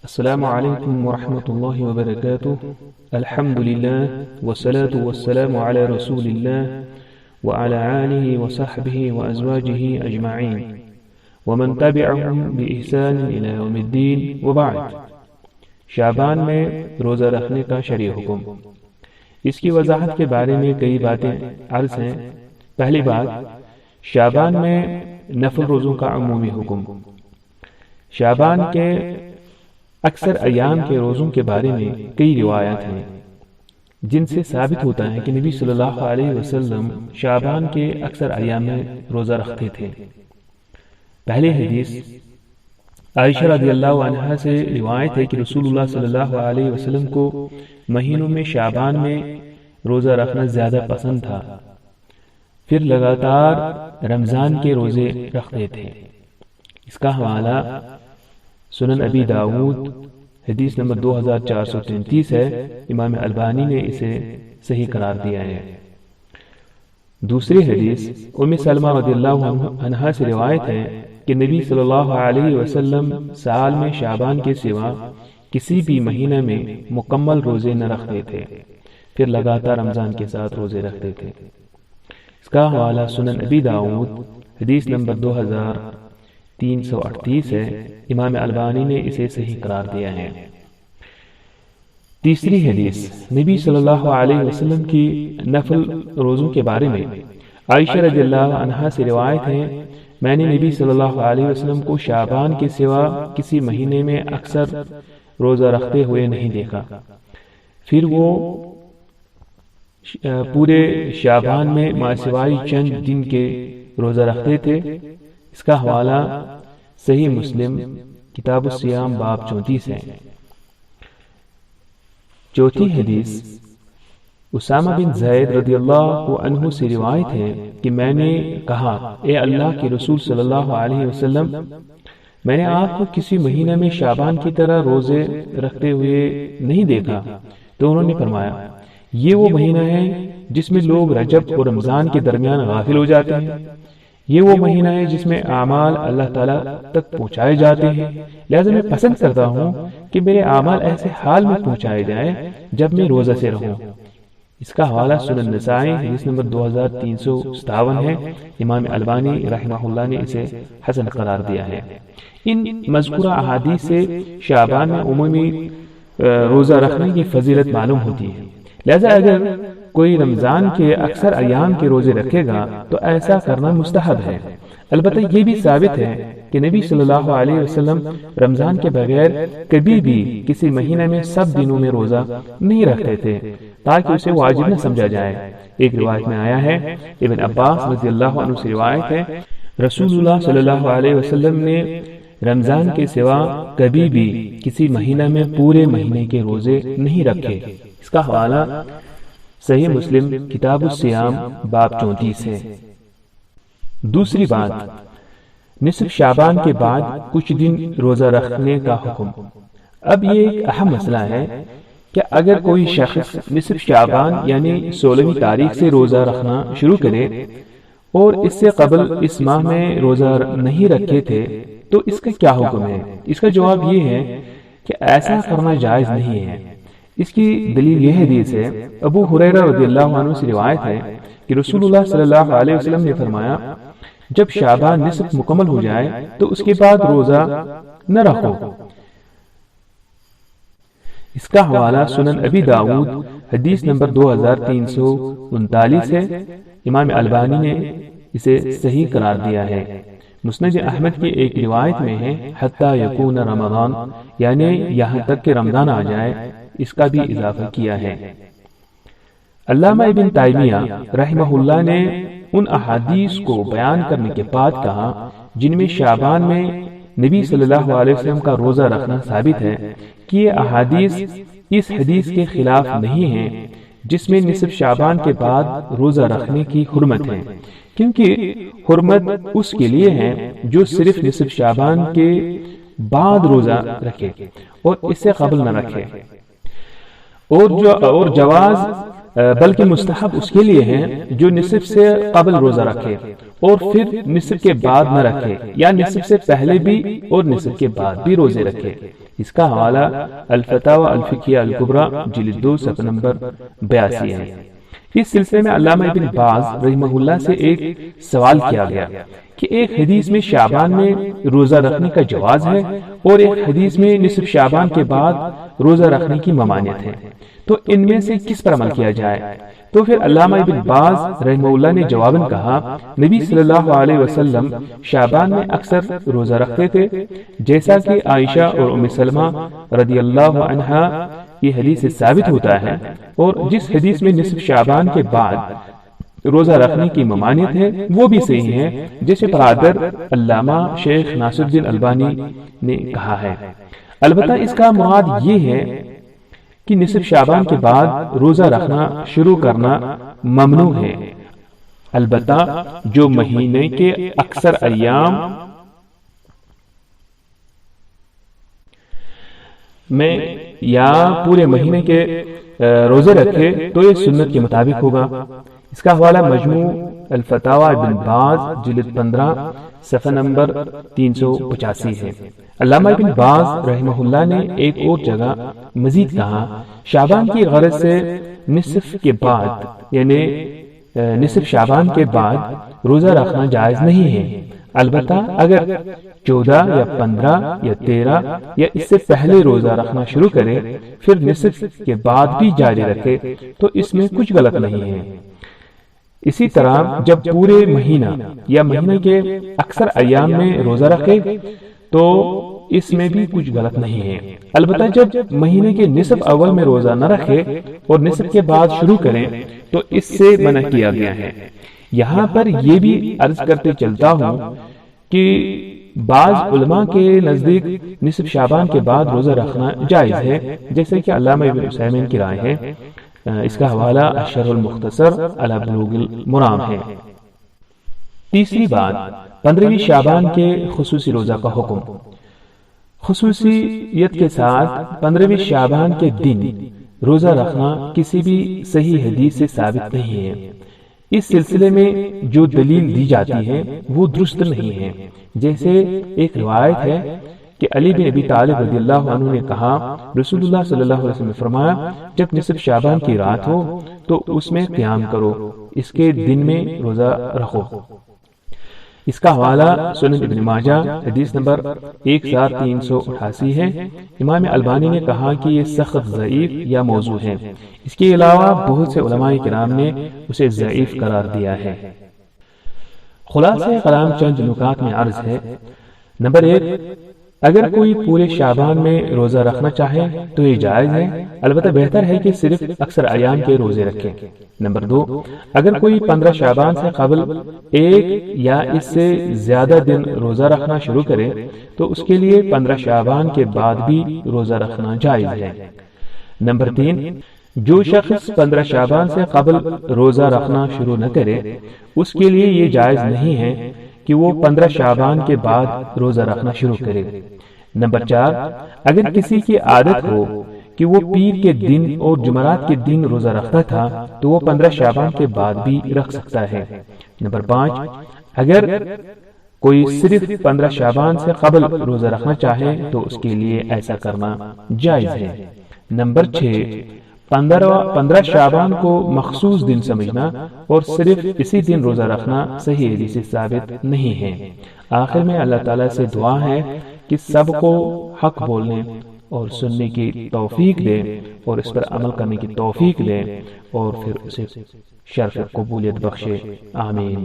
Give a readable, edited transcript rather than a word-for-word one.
السلام علیکم ورحمۃ اللہ وبرکاتہ الحمد للہ والصلاة والسلام علی رسول اللہ وعلى آلہ وصحبہ وازواجہ اجمعین ومن تبعهم بإحسان الى یوم الدین وبعد۔ شعبان میں روزہ رکھنے کا شرعی حکم، اس کی وضاحت کے بارے میں کئی باتیں عرض ہیں۔ پہلی بات، شعبان میں نفل روزوں کا عمومی حکم۔ شعبان کے اکثر ایام کے روزوں کے بارے میں کئی روایات ہیں جن سے ثابت ہوتا ہے کہ نبی صلی اللہ علیہ وسلم شعبان کے اکثر ایام میں روزہ رکھتے تھے۔ پہلی حدیث عائشہ رضی اللہ عنہا سے روایت ہے کہ رسول اللہ صلی اللہ علیہ وسلم کو مہینوں میں شعبان میں روزہ رکھنا زیادہ پسند تھا، پھر لگاتار رمضان کے روزے رکھتے تھے۔ اس کا حوالہ سنن ابی داود حدیث نمبر 2433 ہے۔ امام البانی نے اسے صحیح قرار دیا ہے۔ دوسری حدیث ام سلمہ رضی اللہ عنہا سے روایت ہے کہ نبی صلی اللہ علیہ وسلم سال میں شعبان کے سوا کسی بھی مہینہ میں مکمل روزے نہ رکھتے تھے، پھر لگاتار رمضان کے ساتھ روزے رکھتے تھے۔ اس کا حوالہ سنن ابی داود حدیث نمبر 2338 ہے۔ امام البانی نے اسے صحیح قرار دیا ہے۔ تیسری حدیث نبی صلی اللہ علیہ وسلم کی نفل روزوں کے بارے میں عائشہ رضی اللہ عنہا سے روایت ہے، میں نے نبی صلی اللہ علیہ وسلم کو شعبان کے سوا کسی مہینے میں اکثر روزہ رکھتے ہوئے نہیں دیکھا، پھر وہ پورے شعبان میں ماسوائے چند دن کے روزہ رکھتے تھے۔ اس کا حوالہ صحیح مسلم کتاب الصیام باب 34 ہے۔ چوتھی حدیث اسامہ بن زید رضی اللہ عنہ سے روایت ہے کہ میں نے کہا، اے اللہ کے رسول صلی اللہ علیہ وسلم، میں نے آپ کو کسی مہینہ میں شعبان کی طرح روزے رکھتے ہوئے نہیں دیکھا۔ تو انہوں نے فرمایا، یہ وہ مہینہ ہے جس میں لوگ رجب اور رمضان کے درمیان غافل ہو جاتے ہیں، یہ وہ مہینہ ہے جس میں اعمال اللہ تعالیٰ تک پہنچائے جاتے ہیں، لہذا میں پسند کرتا ہوں کہ میرے اعمال ایسے حال میں پہنچائے جائیں جب میں روزہ سے رہوں۔ اس کا حوالہ سنن نسائی حدیث نمبر 2357 ہے۔ امام البانی رحمہ اللہ نے اسے حسن قرار دیا ہے۔ ان مذکورہ احادیث سے شعبان میں عمومی روزہ رکھنے کی فضیلت معلوم ہوتی ہے، لہذا اگر کوئی رمضان کے اکثر ایام کے روزے رکھے گا تو ایسا کرنا مستحب ہے۔ البتہ یہ بھی ثابت ہے کہ نبی صلی اللہ علیہ وسلم رمضان کے بغیر کبھی بھی کسی مہینے میں سب دنوں میں روزہ نہیں رکھتے تھے تاکہ اسے واجب نہ سمجھا جائے۔ ایک روایت میں آیا ہے، ابن عباس رضی اللہ عنہ سے روایت ہے، رسول اللہ صلی اللہ علیہ وسلم نے رمضان کے سوا کبھی بھی کسی مہینہ میں پورے مہینے کے روزے نہیں رکھے۔ اس کا حوالہ صحیح مسلم کتاب الصیام باب 34 ہے۔ دوسری بات، نصف شعبان کے بعد کچھ دن روزہ رکھنے کا حکم۔ اب یہ ایک اہم مسئلہ ہے کہ اگر کوئی شخص نصف شعبان یعنی 16ویں تاریخ سے روزہ رکھنا شروع کرے اور اس سے قبل اس ماہ میں روزہ نہیں رکھے تھے تو اس کا کیا حکم ہے؟ اس کا جواب یہ ہے کہ ایسا کرنا جائز نہیں ہے۔ اس کی دلیل یہ حدیث ہے، ابو ہریرہ رضی اللہ عنہ سے روایت ہے کہ رسول اللہ صلی اللہ علیہ وسلم نے فرمایا، جب شعبان نصف مکمل ہو جائے تو اس کے بعد روزہ نہ رکھو۔ اس کا حوالہ سنن ابی داود حدیث نمبر 2339 ہے۔ امام البانی نے اسے صحیح قرار دیا ہے۔ مسند احمد کی ایک روایت میں ہے، حتی یکون رمضان، یعنی یہاں تک کہ رمضان آ جائے، اس کا بھی اضافہ کیا ہے۔ علامہ ابن تیمیہ رحمہ اللہ نے ان احادیث کو بیان کرنے کے بعد کہا جن میں شعبان میں نبی صلی اللہ علیہ وسلم کا روزہ رکھنا ثابت ہے کہ یہ احادیث اس حدیث کے خلاف نہیں ہیں جس میں نصف شعبان کے بعد روزہ رکھنے کی حرمت ہے، کیونکہ حرمت اس کے لیے ہے جو صرف نصف شعبان کے بعد روزہ رکھے اور اس سے قبل نہ رکھے، اور جواز بلکہ مستحب اس کے لیے ہیں جو نصف سے قبل روزہ رکھے اور پھر نصف کے بعد نہ رکھے، یا نصف سے پہلے بھی اور نصف کے بعد بھی روزے رکھے۔ اس کا حوالہ الفتاوی الفقہیہ الکبریٰ جلد 2 صفحہ نمبر 82 ہے۔ اس سلسلے میں علامہ ابن باز رحمہ اللہ سے ایک سوال کیا گیا کہ ایک حدیث میں شعبان میں روزہ رکھنے کا جواز ہے اور ایک حدیث میں نصف شعبان کے بعد روزہ رکھنے کی ممانعت ہے، تو ان میں سے کس پر عمل کیا جائے؟ تو پھر علامہ ابن باز رحمہ اللہ نے جواباً کہا، نبی صلی اللہ علیہ وسلم شعبان میں اکثر روزہ رکھتے تھے، جیسا کہ عائشہ اور ام سلمہ رضی اللہ عنہا یہ حدیث سے ثابت ہوتا ہے، اور جس حدیث میں نصف شعبان کے بعد روزہ رکھنے کی ممانعت ہے وہ بھی صحیح ہے، جیسے برادر علامہ شیخ ناصر الدین البانی نے کہا ہے۔ البتہ اس کا مراد یہ ہے کہ نصف شعبان کے بعد روزہ رکھنا شروع کرنا ممنوع ہے، البتہ جو مہینے کے اکثر ایام میں یا پورے مہینے کے روزے رکھے تو یہ سنت کے مطابق ہوگا۔ اس کا حوالہ مجموع الفتاوی ابن باز جلد 15 صفحہ نمبر 385 ہے۔ علامہ ابن باز رحمہ اللہ نے ایک اور جگہ مزید کہا، شعبان کی غرض سے نصف کے بعد یعنی نصف شعبان کے بعد روزہ رکھنا جائز نہیں ہے، البتہ اگر 14 یا 15 یا 13 یا اس سے پہلے روزہ رکھنا شروع کرے پھر نصف کے بعد بھی جاری رکھے تو اس میں کچھ غلط نہیں ہے۔ اسی طرح جب پورے مہینہ یا مہینے کے اکثر ایام میں روزہ رکھے تو اس میں بھی کچھ غلط نہیں ہے، البتہ جب مہینے کے نصف اول میں روزہ نہ رکھے اور نصف کے بعد شروع کریں تو اس سے منع کیا گیا ہے۔ یہاں پر یہ بھی عرض کرتے چلتا ہوں کہ بعض علماء کے نزدیک نصف شعبان کے بعد روزہ رکھنا جائز ہے، جیسے کہ علامہ ابن عثیمین کی رائے ہے۔ اس کا حوالہ الشرح المختصر علی بلوغ المرام ہے۔ تیسری بات، 15ویں شعبان کے خصوصی روزہ کا حکم۔ خصوصیت کے ساتھ 15ویں شعبان کے دن روزہ رکھنا کسی بھی صحیح حدیث سے ثابت نہیں ہے۔ اس سلسلے میں جو دلیل دی جاتی ہے وہ درست نہیں ہے، جیسے ایک روایت ہے کہ علی بن ابی طالب رضی اللہ عنہ نے کہا، رسول اللہ صلی اللہ علیہ وسلم نے فرمایا، جب نصف شعبان کی رات ہو تو اس میں قیام کرو، اس کے دن میں روزہ رکھو۔ اس کا حوالہ سنن ابن ماجہ حدیث نمبر 1388 ہے۔ امام البانی نے کہا کہ یہ سخت ضعیف یا موضوع ہے۔ اس کے علاوہ بہت سے علماء کرام نے اسے ضعیف قرار دیا ہے۔ خلاصہ کلام چند نکات میں عرض ہے۔ نمبر 1، اگر کوئی پورے شعبان میں روزہ رکھنا چاہے تو یہ جائز ہے، البتہ بہتر ہے کہ صرف اکثر ایام کے روزے رکھے۔ نمبر 2، اگر کوئی 15 شعبان سے قبل ایک یا اس سے زیادہ دن روزہ رکھنا شروع کرے تو اس کے لیے 15 شعبان کے بعد بھی روزہ رکھنا جائز ہے۔ نمبر 3، جو شخص 15 شعبان سے قبل روزہ رکھنا شروع نہ کرے اس کے لیے یہ جائز نہیں ہے کہ وہ 15 شعبان کے بعد روزہ رکھنا شروع کرے۔ نمبر 4، اگر کسی کی عادت ہو کہ وہ پیر کے دن اور جمعرات کے دن روزہ رکھتا تھا تو وہ 15 شعبان کے بعد بھی رکھ سکتا ہے۔ نمبر 5، اگر کوئی صرف 15 شعبان سے قبل روزہ رکھنا چاہے تو اس کے لیے ایسا کرنا جائز ہے۔ نمبر 6، 15 شعبان کو مخصوص دن سمجھنا اور صرف اسی دن روزہ رکھنا صحیح حدیث سے ثابت نہیں ہے۔ آخر میں اللہ تعالیٰ سے دعا ہے کہ سب کو حق بولنے اور سننے کی توفیق دے اور اس پر عمل کرنے کی توفیق دے اور پھر اسے شرف قبولیت بخشے، آمین۔